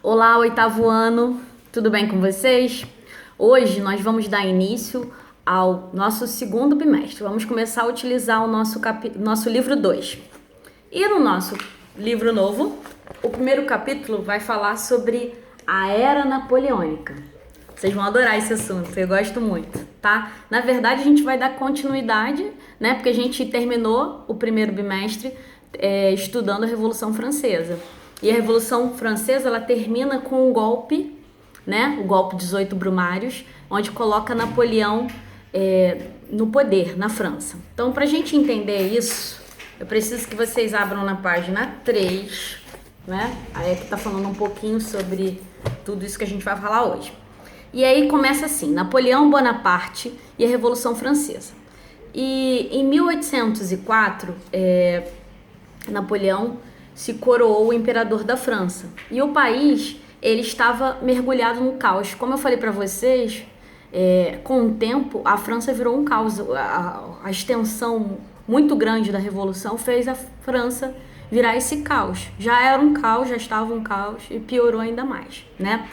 Olá, oitavo ano, tudo bem com vocês? Hoje nós vamos dar início ao nosso segundo bimestre. Vamos começar a utilizar o nosso livro 2. E no nosso livro novo, o primeiro capítulo vai falar sobre a Era Napoleônica. Vocês vão adorar esse assunto, eu gosto muito, tá? Na verdade, a gente vai dar continuidade, né? Porque a gente terminou o primeiro bimestre estudando a Revolução Francesa. E a Revolução Francesa, ela termina com um golpe, né? O golpe 18 Brumários, onde coloca Napoleão no poder, na França. Então, para a gente entender isso, eu preciso que vocês abram na página 3, né? Aí aqui tá falando um pouquinho sobre tudo isso que a gente vai falar hoje. E aí começa assim, Napoleão Bonaparte e a Revolução Francesa. E em 1804, Napoleão se coroou o imperador da França. E o país, ele estava mergulhado no caos. Como eu falei para vocês, com o tempo, a França virou um caos. A extensão muito grande da Revolução fez a França virar esse caos. Já era um caos, já estava um caos e piorou ainda mais, né?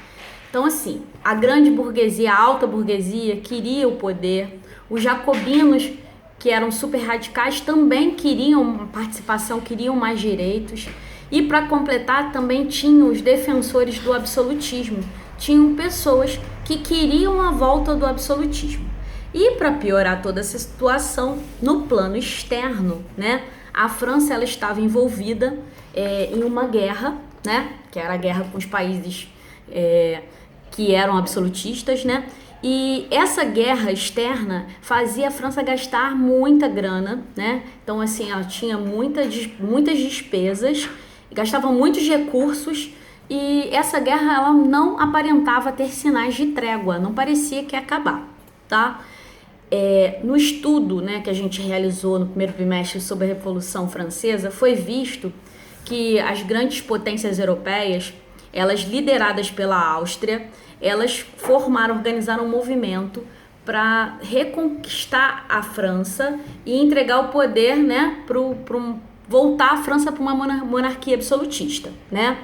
Então, assim, a grande burguesia, a alta burguesia queria o poder. Os jacobinos, que eram super radicais, também queriam participação, queriam mais direitos. E para completar, também tinham os defensores do absolutismo. Tinham pessoas que queriam a volta do absolutismo. E para piorar toda essa situação, no plano externo, né, a França ela estava envolvida em uma guerra, né, que era a guerra com os países que eram absolutistas, né? E essa guerra externa fazia a França gastar muita grana, né? Então, assim, ela tinha muitas despesas, gastava muitos recursos e essa guerra ela não aparentava ter sinais de trégua, não parecia que ia acabar, tá? No estudo, né, que a gente realizou no primeiro bimestre sobre a Revolução Francesa, foi visto que as grandes potências europeias, elas lideradas pela Áustria, elas organizaram um movimento para reconquistar a França e entregar o poder, né, voltar a França para uma monarquia absolutista, né?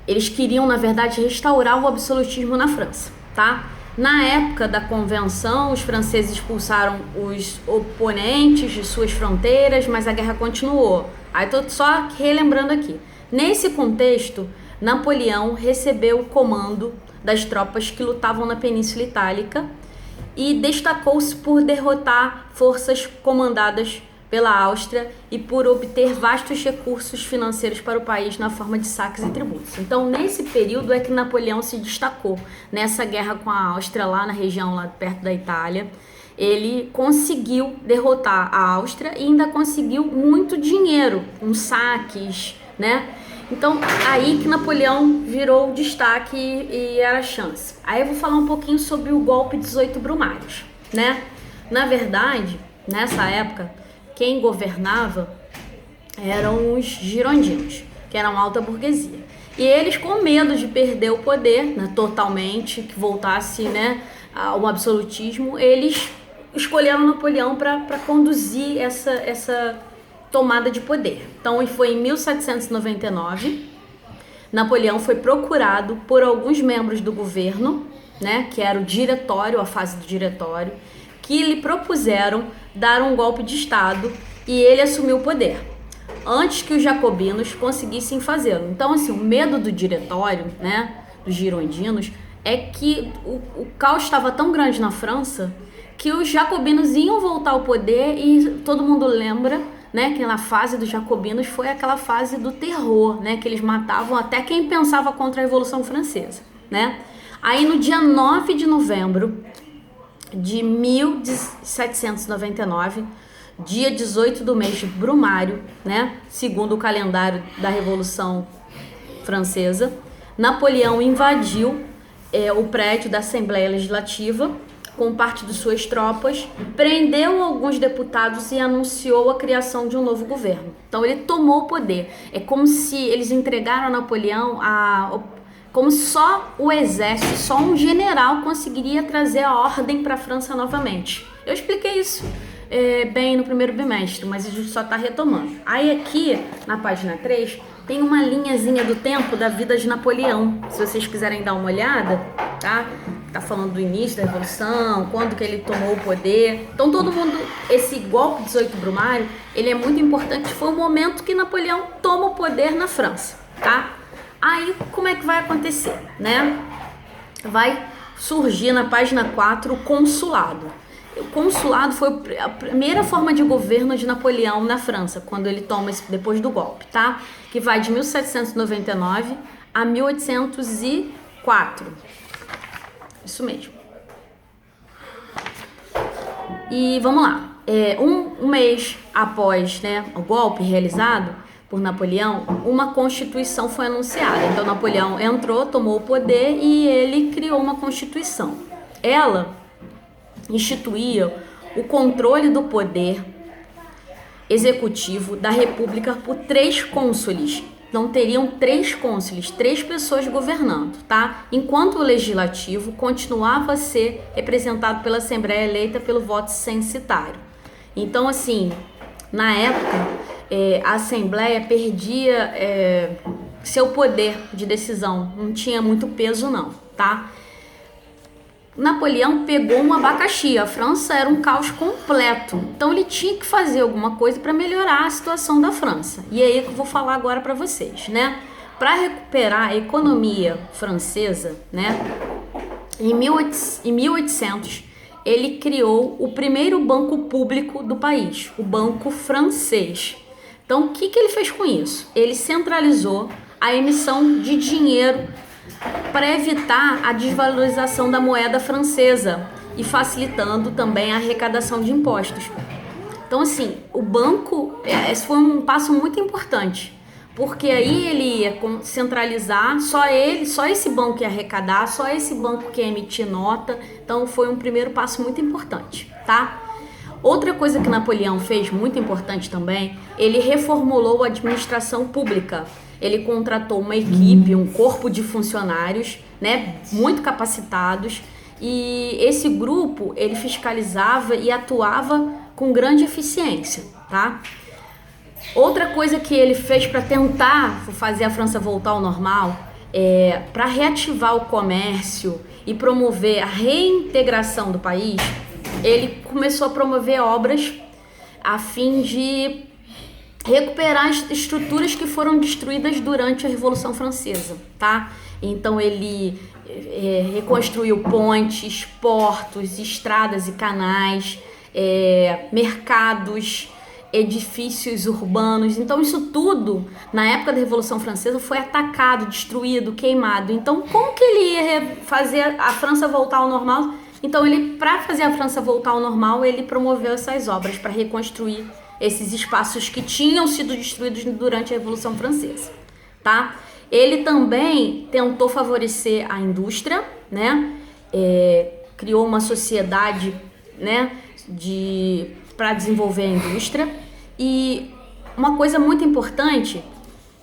Eles queriam, na verdade, restaurar o absolutismo na França, tá? Na época da convenção, os franceses expulsaram os oponentes de suas fronteiras, mas a guerra continuou. Aí tô só relembrando aqui. Nesse contexto, Napoleão recebeu o comando das tropas que lutavam na Península Itálica e destacou-se por derrotar forças comandadas pela Áustria e por obter vastos recursos financeiros para o país na forma de saques e tributos. Então, nesse período é que Napoleão se destacou nessa guerra com a Áustria, lá na região lá perto da Itália. Ele conseguiu derrotar a Áustria e ainda conseguiu muito dinheiro, com saques, né? Então, aí que Napoleão virou destaque e era a chance. Aí eu vou falar um pouquinho sobre o golpe 18 Brumários, né? Na verdade, nessa época, quem governava eram os girondinos, que eram alta burguesia. E eles, com medo de perder o poder, né, totalmente, que voltasse, né, ao absolutismo, eles escolheram Napoleão para conduzir essa tomada de poder. Então, foi em 1799, Napoleão foi procurado por alguns membros do governo, né, que era o diretório, a fase do diretório, que lhe propuseram dar um golpe de Estado e ele assumiu o poder, antes que os jacobinos conseguissem fazê-lo. Então, assim, o medo do diretório, né, dos girondinos, é que o caos estava tão grande na França que os jacobinos iam voltar ao poder e todo mundo lembra, né, que na fase dos jacobinos foi aquela fase do terror, né, que eles matavam até quem pensava contra a Revolução Francesa, né? Aí no dia 9 de novembro de 1799, dia 18 do mês de Brumário, né, segundo o calendário da Revolução Francesa, Napoleão invadiu o prédio da Assembleia Legislativa com parte de suas tropas, prendeu alguns deputados e anunciou a criação de um novo governo. Então ele tomou o poder. É como se eles entregaram a Napoleão como só o exército, só um general conseguiria trazer a ordem para a França novamente. Eu expliquei isso bem no primeiro bimestre, mas a gente só está retomando. Aí aqui, na página 3, tem uma linhazinha do tempo da vida de Napoleão, se vocês quiserem dar uma olhada, tá? Tá falando do início da Revolução, quando que ele tomou o poder. Então todo mundo, esse golpe 18 Brumário, ele é muito importante, foi o momento que Napoleão toma o poder na França, tá? Aí como é que vai acontecer, né? Vai surgir na página 4 o consulado. O consulado foi a primeira forma de governo de Napoleão na França, quando ele toma depois do golpe, tá? Que vai de 1799 a 1804. Isso mesmo. E vamos lá. Um mês após, né, o golpe realizado por Napoleão, uma constituição foi anunciada. Então Napoleão entrou, tomou o poder e ele criou uma constituição. Ela instituía o controle do poder executivo da República por 3 cônsules. Então teriam 3 cônsules, 3 pessoas governando, tá? Enquanto o legislativo continuava a ser representado pela Assembleia eleita pelo voto censitário. Então, assim, na época, a Assembleia perdia seu poder de decisão, não tinha muito peso não, tá? Napoleão pegou um abacaxi, a França era um caos completo, então ele tinha que fazer alguma coisa para melhorar a situação da França. E é aí que eu vou falar agora para vocês, né? Para recuperar a economia francesa, né? Em 1800, ele criou o primeiro banco público do país, o Banco Francês. Então, o que ele fez com isso? Ele centralizou a emissão de dinheiro para evitar a desvalorização da moeda francesa e facilitando também a arrecadação de impostos. Então, assim, o banco, esse foi um passo muito importante, porque aí ele ia centralizar, só esse banco ia arrecadar, só esse banco que ia emitir nota. Então, foi um primeiro passo muito importante, tá? Outra coisa que Napoleão fez muito importante também, ele reformulou a administração pública. Ele contratou uma equipe, um corpo de funcionários, né, muito capacitados, e esse grupo, ele fiscalizava e atuava com grande eficiência, tá? Outra coisa que ele fez para tentar fazer a França voltar ao normal, para reativar o comércio e promover a reintegração do país, ele começou a promover obras a fim de recuperar as estruturas que foram destruídas durante a Revolução Francesa, tá? Então ele reconstruiu pontes, portos, estradas e canais, mercados, edifícios urbanos. Então isso tudo, na época da Revolução Francesa, foi atacado, destruído, queimado. Então como que ele ia fazer a França voltar ao normal? Então para fazer a França voltar ao normal, ele promoveu essas obras para reconstruir esses espaços que tinham sido destruídos durante a Revolução Francesa, tá? Ele também tentou favorecer a indústria, né? Criou uma sociedade, né, para desenvolver a indústria. E uma coisa muito importante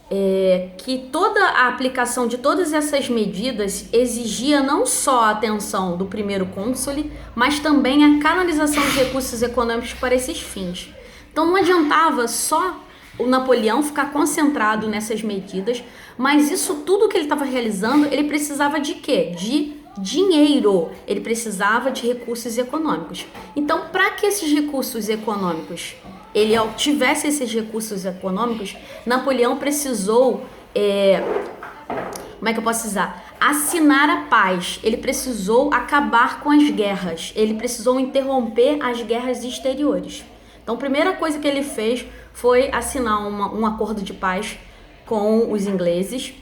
é que toda a aplicação de todas essas medidas exigia não só a atenção do primeiro cônsule, mas também a canalização de recursos econômicos para esses fins. Então não adiantava só o Napoleão ficar concentrado nessas medidas, mas isso tudo que ele estava realizando, ele precisava de quê? De dinheiro, ele precisava de recursos econômicos. Então, para que esses recursos econômicos, ele tivesse esses recursos econômicos, Napoleão precisou, como é que eu posso usar? Assinar a paz, ele precisou acabar com as guerras, ele precisou interromper as guerras exteriores. Então, a primeira coisa que ele fez foi assinar um acordo de paz com os ingleses,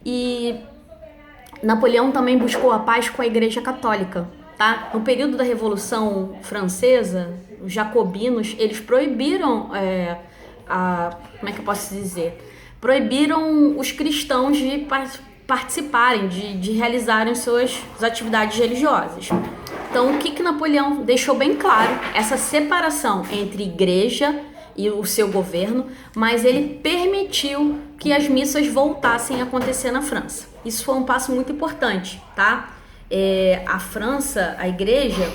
e Napoleão também buscou a paz com a Igreja Católica, tá? No período da Revolução Francesa, os jacobinos, eles proibiram, como é que eu posso dizer? Proibiram os cristãos de participarem, de realizarem suas atividades religiosas. Então, o que Napoleão deixou bem claro? Essa separação entre igreja e o seu governo, mas ele permitiu que as missas voltassem a acontecer na França. Isso foi um passo muito importante, tá? A França, a igreja,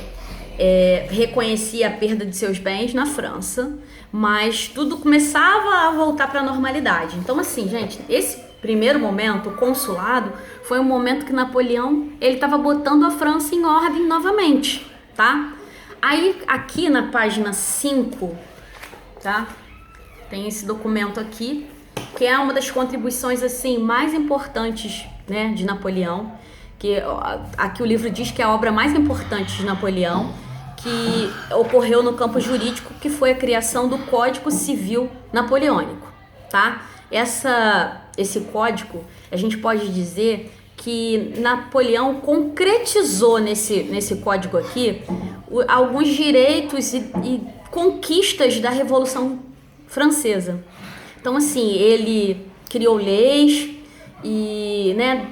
reconhecia a perda de seus bens na França, mas tudo começava a voltar para a normalidade. Então, assim, gente, esse primeiro momento, o consulado, foi um momento que Napoleão ele estava botando a França em ordem novamente, tá? Aí, aqui na página 5, tá? Tem esse documento aqui, que é uma das contribuições assim mais importantes, né, de Napoleão, que aqui o livro diz que é a obra mais importante de Napoleão, que ocorreu no campo jurídico, que foi a criação do Código Civil Napoleônico, tá? Esse código, a gente pode dizer que Napoleão concretizou nesse código aqui alguns direitos e conquistas da Revolução Francesa. Então, assim, ele criou leis e, né,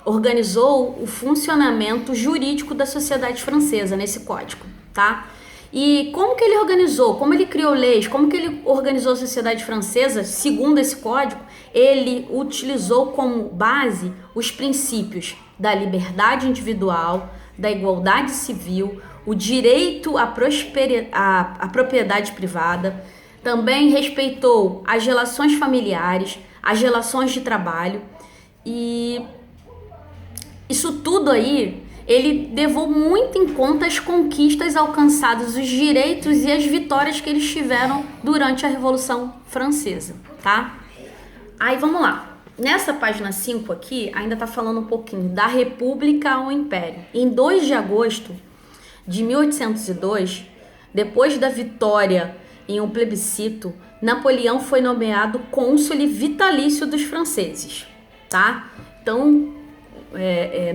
organizou o funcionamento jurídico da sociedade francesa nesse código, tá? E como que ele organizou, como ele criou leis, como que ele organizou a sociedade francesa, segundo esse código, ele utilizou como base os princípios da liberdade individual, da igualdade civil, o direito à propriedade privada, também respeitou as relações familiares, as relações de trabalho e isso tudo aí, ele levou muito em conta as conquistas alcançadas, os direitos e as vitórias que eles tiveram durante a Revolução Francesa, tá? Aí vamos lá. Nessa página 5 aqui, ainda tá falando um pouquinho da República ao Império. Em 2 de agosto de 1802, depois da vitória em um plebiscito, Napoleão foi nomeado cônsule vitalício dos franceses, tá? Então,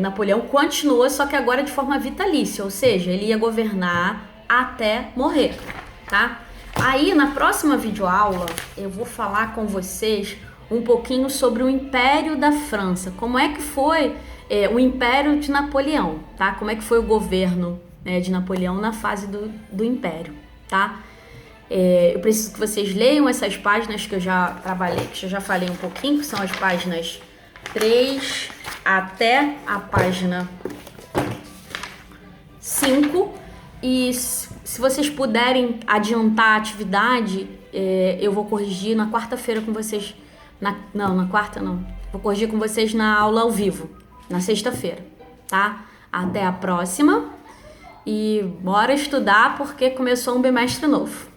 Napoleão continuou, só que agora de forma vitalícia, ou seja, ele ia governar até morrer, tá? Aí, na próxima videoaula, eu vou falar com vocês um pouquinho sobre o Império da França, como é que foi o Império de Napoleão, tá? Como é que foi o governo de Napoleão na fase do Império, tá? Eu preciso que vocês leiam essas páginas que eu já trabalhei, que eu já falei um pouquinho, que são as páginas 3 até a página 5. E se vocês puderem adiantar a atividade, eu vou corrigir na quarta-feira com vocês. Na quarta não. Vou corrigir com vocês na aula ao vivo, na sexta-feira, tá? Até a próxima. E bora estudar porque começou um bimestre novo.